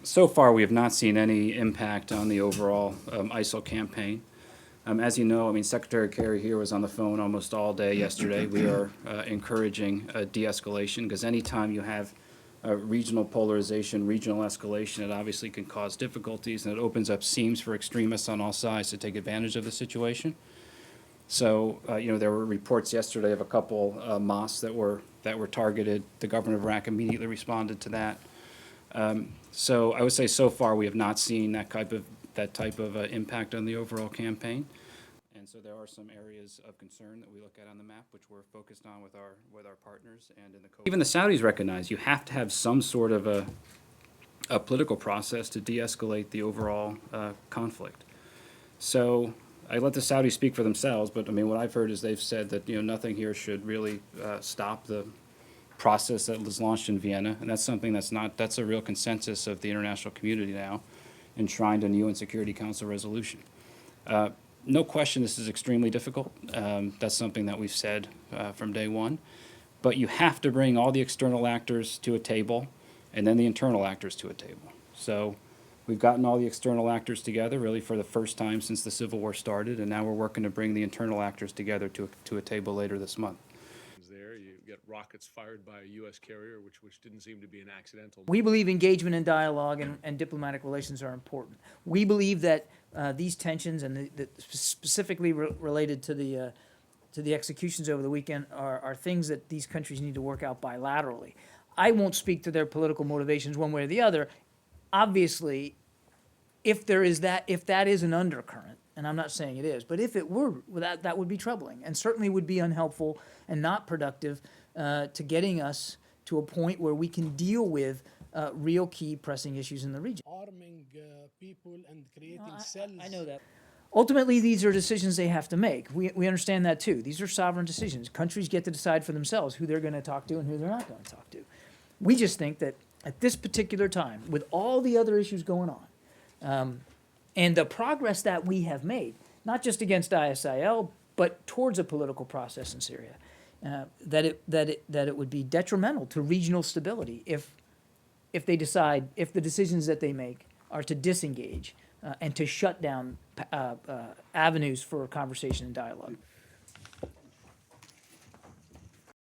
So far, we have not seen any impact on the overall ISIL campaign. As you know, I mean, Secretary Kerry here was on the phone almost all day yesterday. We are encouraging de-escalation, because anytime you have regional polarization, regional escalation, it obviously can cause difficulties, and it opens up seams for extremists on all sides to take advantage of the situation. So, you know, there were reports yesterday of a couple mosques that were targeted. The government of Iraq immediately responded to that. So I would say so far we have not seen that type of impact on the overall campaign. And so there are some areas of concern that we look at on the map, which we're focused on with our partners and in the even the Saudis recognize you have to have some sort of a political process to de-escalate the overall conflict. So I let the Saudis speak for themselves, but I mean, what I've heard is they've said that, you know, nothing here should really stop the process that was launched in Vienna, and that's something that's a real consensus of the international community now, enshrined in UN Security Council resolution. No question this is extremely difficult. That's something that we've said from day one. But you have to bring all the external actors to a table and then the internal actors to a table. So we've gotten all the external actors together really for the first time since the Civil War started, and now we're working to bring the internal actors together to a table later this month. There, you get rockets fired by a U.S. carrier, which didn't seem to be an accidental. We believe engagement and dialogue and diplomatic relations are important. We believe that these tensions and specifically related to the executions over the weekend are things that these countries need to work out bilaterally. I won't speak to their political motivations one way or the other. Obviously, if that is an undercurrent, and I'm not saying it is, but if it were, that would be troubling and certainly would be unhelpful and not productive to getting us to a point where we can deal with real key pressing issues in the region. Arming people and creating cells. I know that. Ultimately, these are decisions they have to make. We understand that too. These are sovereign decisions. Countries get to decide for themselves who they're going to talk to and who they're not going to talk to. We just think that at this particular time, with all the other issues going on, and the progress that we have made, not just against ISIL, but towards a political process in Syria, that it would be detrimental to regional stability if the decisions that they make are to disengage and to shut down avenues for conversation and dialogue.